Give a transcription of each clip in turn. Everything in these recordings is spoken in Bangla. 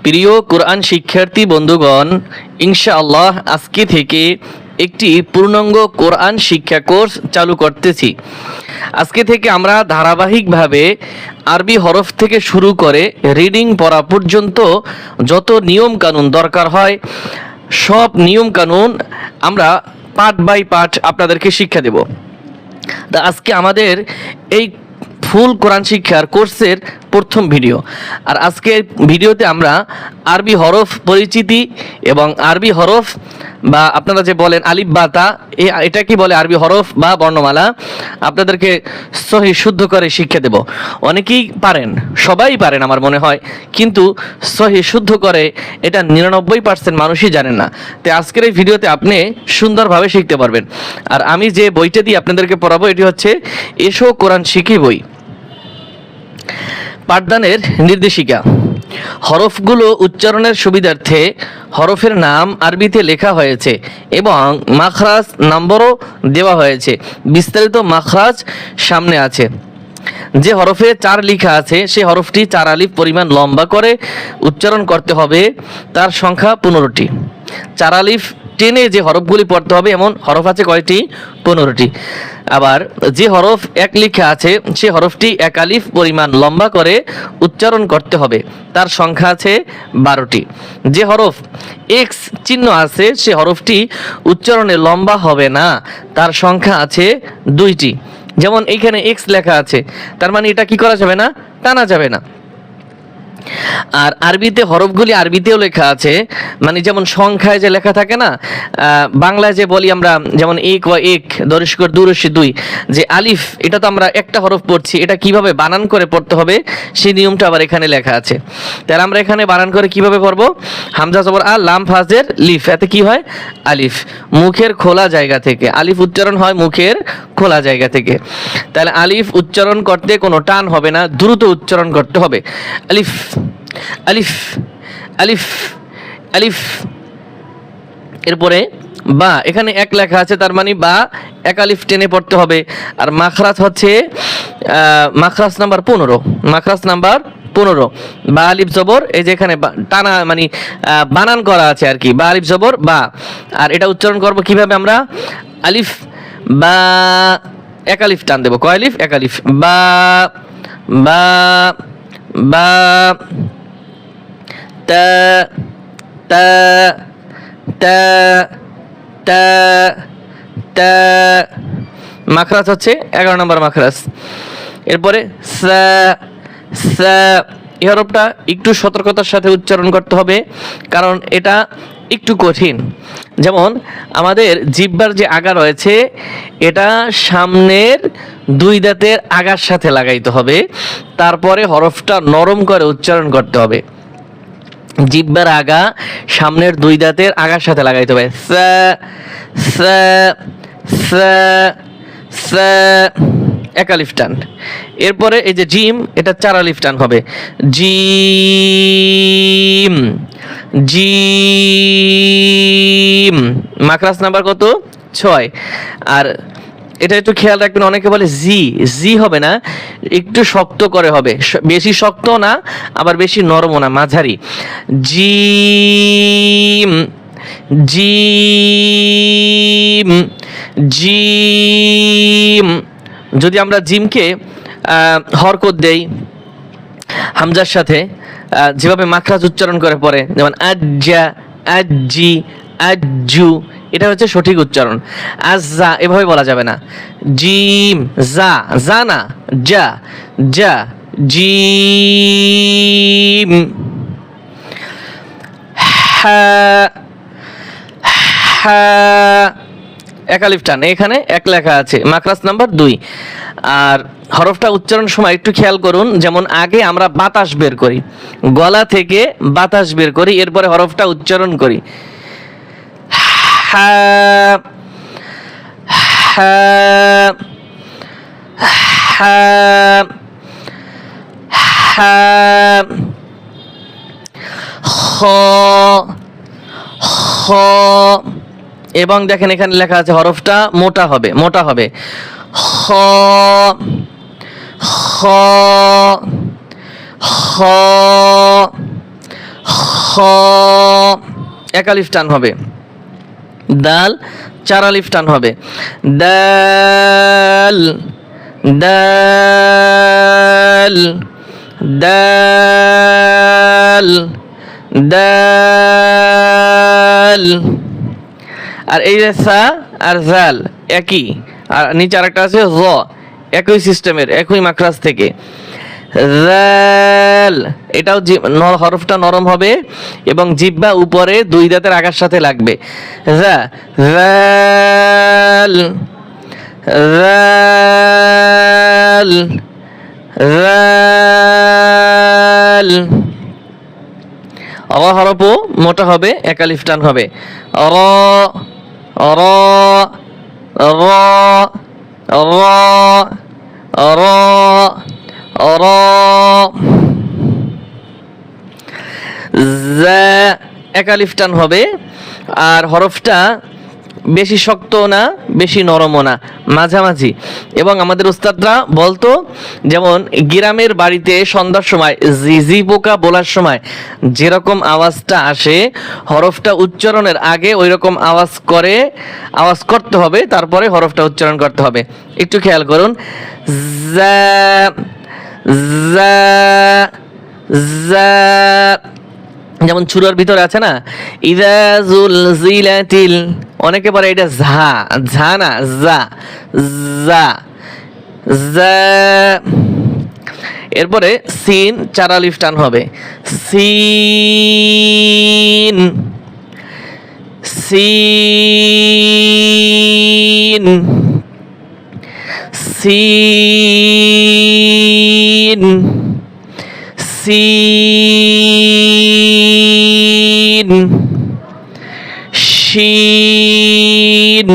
প্রিয় কোরআন শিক্ষার্থী বন্ধুগণ, ইনশাআল্লাহ আজকে থেকে একটি পূর্ণাঙ্গ কোরআন শিক্ষা কোর্স চালু করতেছি। আজকে থেকে আমরা ধারাবাহিকভাবে আরবি হরফ থেকে শুরু করে রিডিং পড়া পর্যন্ত যত নিয়ম কানুন দরকার হয় সব নিয়ম কানুন আমরা পার্ট বাই পার্ট আপনাদেরকে শিক্ষা দেব। তা আজকে আমাদের এই ফুল কোরআন শিক্ষার কোর্সের প্রথম ভিডিও। আর আজকে ভিডিওতে আমরা আরবি হরফ পরিচিতি এবং আরবি হরফ বা আপনারা যে বলেন আলিফ বা তা, এটা কি বলে আরবি হরফ বা বর্ণমালা, আপনাদেরকে সহি শুদ্ধ করে শিক্ষা দেব। অনেকেই পারেন, সবাই পারেন আমার মনে হয়, কিন্তু সহি শুদ্ধ করে এটা 99% মানুষই জানেন না। তো আজকের এই ভিডিওতে আপনি সুন্দরভাবে শিখতে পারবেন। আর আমি যে বইটা দিয়ে আপনাদেরকে পড়াবো এটি হচ্ছে এসো কোরআন শিখি বই, পাঠদানের নির্দেশিকা। হরফগুলো উচ্চারণের সুবিধার্থে হরফের নাম আরবিতে লেখা হয়েছে এবং মাখরাজ নম্বরও দেওয়া হয়েছে। বিস্তারিত মাখরাজ সামনে আছে। যে হরফে 4 লেখা আছে সে হরফটি 4 আলিফ পরিমাণ লম্বা করে উচ্চারণ করতে হবে। তার সংখ্যা 15টি। 4 আলিফ টেনে যে হরফগুলি পড়তে হবে এমন হরফ আছে কয়টি? 15টি। আবার যে হরফ 1 লেখা আছে সে হরফটি 1 আলিফ পরিমাণ লম্বা করে উচ্চারণ করতে হবে। তার সংখ্যা আছে 12টি। যে হরফ এক্স চিহ্ন আছে সে হরফটি উচ্চারণে লম্বা হবে না। তার সংখ্যা আছে 2টি। যেমন এইখানে এক্স লেখা আছে, তার মানে এটা কি করা যাবে না? টানা যাবে না। আর আরবিতে হরফগুলি আরবিতেও লেখা আছে, মানে যেমন সংখ্যায় যে লেখা থাকে না, বাংলায় যে বলি আমরা, যেমন এক ও এক, দরিষ্কর দুরস্যি দুই, যে আলিফ, এটা তো আমরা একটা হরফ পড়ছি, এটা কিভাবে বানান করে পড়তে হবে সেই নিয়মটা আবার এখানে লেখা আছে। তাহলে আমরা এখানে বানান করে কিভাবে পড়বো? হামজা জবর আ, লাম ফাজের লিফ, এতে কি হয়? আলিফ। মুখের খোলা জায়গা থেকে আলিফ উচ্চারণ হয়, মুখের খোলা জায়গা থেকে। তাহলে আলিফ উচ্চারণ করতে কোনো টান হবে না, দ্রুত উচ্চারণ করতে হবে। আলিফ আলিফ আলিফ আলিফ। এরপরে বা, এখানে 1 লেখা আছে, তার মানে বা 1 আলিফ টেনে পড়তে হবে। আর মাখরাজ হচ্ছে মাখরাজ নাম্বার 15, মাখরাজ নাম্বার 15, বা আলিফ জবর, এই যে এখানে টানা মানে বানান করা আছে আর কি, বা আলিফ জবর বা। আর এটা উচ্চারণ করব কিভাবে আমরা? আলিফ বা 1 আলিফ টান দেব। কয় আলিফ? 1 আলিফ। বা বা বা, তা তা তা তা তা। মাখরাজ হচ্ছে 11 নম্বর মাখরাজ। এরপরে সা সা, এই হরফটা একটু সতর্কতার সাথে উচ্চারণ করতে হবে, কারণ এটা একটু কঠিন। যেমন আমাদের জিহ্বার যে আগা রয়েছে এটা সামনের 2 দাঁতের আগার সাথে লাগাইতে হবে, তারপরে হরফটা নরম করে উচ্চারণ করতে হবে। জিহ্বার আগা সামনের 2 দাঁতের আগার সাথে লাগাইতে হবে। সা সা সা সা, 1 আলিফ টান। এরপরে এই যে জিম, এটা 4 আলিফ টান হবে। Gym gym. মাখরাজ নাম্বার কত? 6। আর এটা একটু খেয়াল রাখবেন, অনেকে বলে জি, জি হবে না, একটু শক্ত করে হবে, বেশি শক্ত না আবার বেশি নরমও না, মাঝারি। Gym gym gym. যদি আমরা জিমকে হরকত দেই হামজার সাথে, যেভাবে মাখরাজ উচ্চারণ করে পড়ে, যেমন আজ্জা আজ্জি আজ্জু, এটা হচ্ছে সঠিক উচ্চারণ। আজ্জা এভাবে বলা যাবে না। জিম জা, জা না, যা যা। জিম হা হা, 1 আলিফ টান। এখানে 1 লেখা আছে, মাখরাজ নাম্বার 2। আর হরফটা উচ্চারণ সময় একটু খেয়াল করুন, যেমন আগে আমরা বাতাস বের করি, গলা থেকে বাতাস বের করি, এরপরে হরফটা উচ্চারণ করি। হা হা হা হা, খ খ। এবং দেখেন এখানে লেখা আছে হরফটা মোটা হবে, মোটা হবে। খ খ খ খ খ এক আলিফ টান হবে, দাল 4 আলিফ টান হবে, দাল দাল দাল দাল। আর এই যে সা আর জাল একই, আর নিচে আরেকটা আছে জ, একই সিস্টেমের, একই মাখরাজ থেকে। জাল এটাও হরফটা নরম হবে এবং জিহ্বা উপরে 2 দাঁতের আগার সাথে লাগবে। জাল জাল জাল। র হরফও মোটা হবে, এক আলিফ টান হবে। র র র র র র। জা এক আলিফ টান হবে, আর হরফটা বেশি শক্ত না বেশি নরমও না, মাঝামাঝি। এবং আমাদের উস্তাদরা বলতো, যেমন গ্রামের বাড়িতে সন্ধ্যার সময় ঝিঝি পোকা বলার সময় যেরকম আওয়াজটা আসে, হরফটা উচ্চারণের আগে ওই রকম আওয়াজ করতে হবে, তারপরে হরফটা উচ্চারণ করতে হবে। একটু খেয়াল করুন, জা জা জা। যেমন ছুরার ভিতরে আছে না, ইযা যুলজিলাতিল, অনেকে বলে এটা ঝা, ঝা না জা, জা জা। এরপরে সিন 4 আলিফ টান হবে, সিন সিন সিন সিন শিন।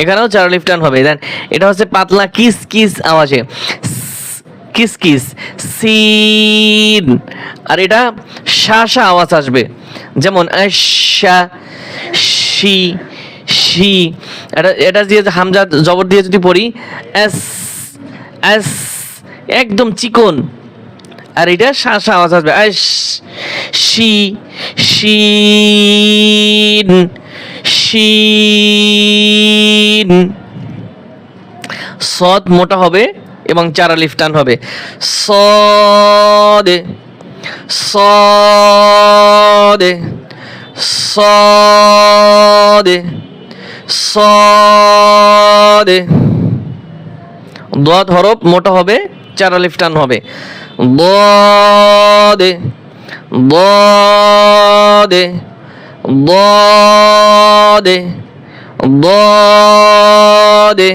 এখানেও 4 আলিফ টান হবে। দেন এটা হচ্ছে পাতলা কিস কিস আওয়াজে, কিস কিস সিন। আর এটা শা শা আওয়াজ আসবে, যেমন আশা শি শি। এটা দিয়ে হামজা জবর দিয়ে যদি পড়ি, এস এস, একদম চিকন। আর এটা শা শা আওয়াজ আসবে, আশ শি শিন শিন। সদ মোটা হবে এবং 4 আলিফ টান হবে, সদে সদে সদে সদে। দদ হরফ মোটা হবে, 4 আলিফ টান হবে, দদে দদে দদে দদে।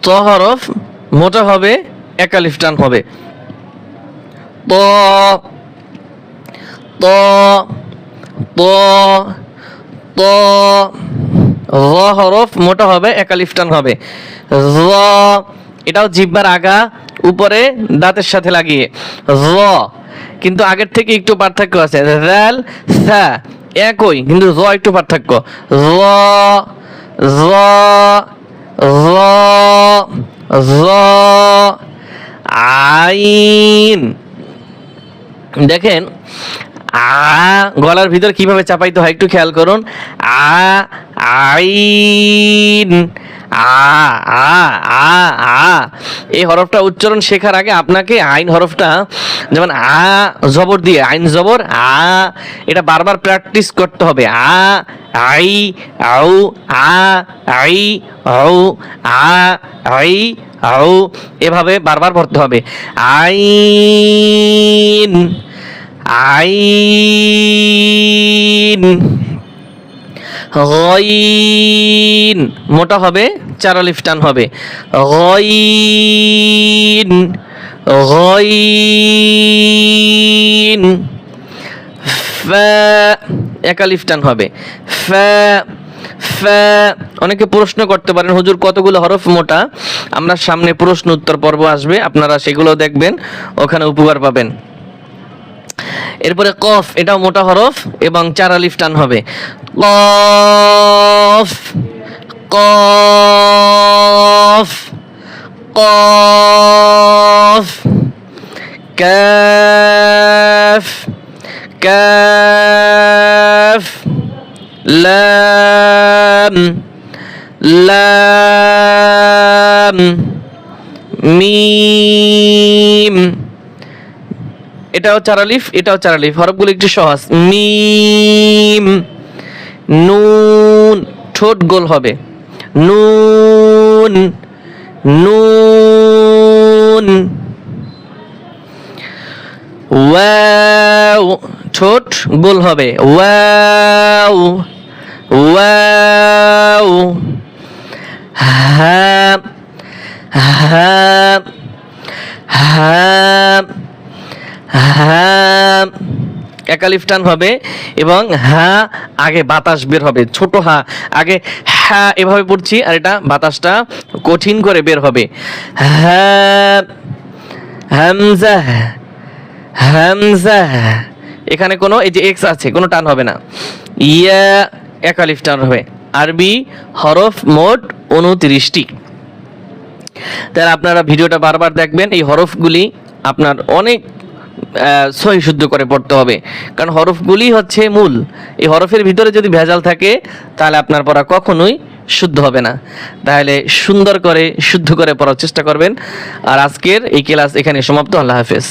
ত হরফ মোটা হবে, 1 আলিফ টান হবে, ত ত ত ত। র হরফ মোটা হবে, 1 আলিফ টান হবে, র। এটাও জিহ্বার আগা উপরে দাঁতের সাথে লাগিয়ে র, কিন্তু আগের থেকে একটু পার্থক্য আছে। জাল সা একই, কিন্তু র একটু পার্থক্য। র র র র। আইন, দেখেন আ গলার ভিতর কিভাবে চাপাইতে হয় একটু খেয়াল করুন। আ আইন, আ আ আ আ। এই হরফটা উচ্চারণ শেখার আগে আপনাকে আইন হরফটা, যেমন আ জবর দিয়ে আইন জবর আ, এটা বারবার প্র্যাকটিস করতে হবে। আ আই আউ, আ আই আউ, আ আই আউ, এভাবে বারবার পড়তে হবে। আইন আইন। গইন মোটা হবে, 4 আলিফ টান হবে, গইন গইন। ফা 1 আলিফ টান হবে, ফা ফা। অনেকে প্রশ্ন করতে পারেন, হুজুর কতগুলো হরফ মোটা? আমরা সামনে প্রশ্ন উত্তর পর্ব আসবে, আপনারা সেগুলো দেখবেন, ওখানে উপকার পাবেন। এরপরে কফ, এটাও মোটা হরফ এবং 4 আলিফ টান হবে, কফ কফ কফ। কাফ কাফ, লাম লাম, মিম। এটাও 4 আলিফ, এটাও 4 আলিফ। হরফগুলো একটু সহজ। মিম, নুন, ঠোঁট গোল হবে। নুন নুন, ওয়াও, ঠোঁট গোল হবে। ওয়াও ওয়াও, হা হা হা হা, এক আলিফ টান হবে এবং হা আগে বাতাস বের হবে। ছোট হা আগে হা এভাবে পড়ছি, আর এটা বাতাসটা কঠিন করে বের হবে। হা, হামজা হামজা, এখানে কোনো এই যে এক্স আছে, কোনো টান হবে না। ইয়া, এক আলিফ টান হবে। আরবি হরফ মোট 29টি। তাহলে আপনারা ভিডিওটা বারবার দেখবেন। এই হরফগুলি আপনার অনেক সহি শুদ্ধ করে পড়তে হবে, কারণ হরফগুলি হচ্ছে মূল। এই হরফের ভিতরে যদি ভেজাল থাকে তাহলে আপনার পড়া কখনোই শুদ্ধ হবে না। তাহলে সুন্দর করে শুদ্ধ করে পড়ার চেষ্টা করবেন। আর আজকের এই ক্লাস এখানে সমাপ্ত। আল্লাহ হাফেজ।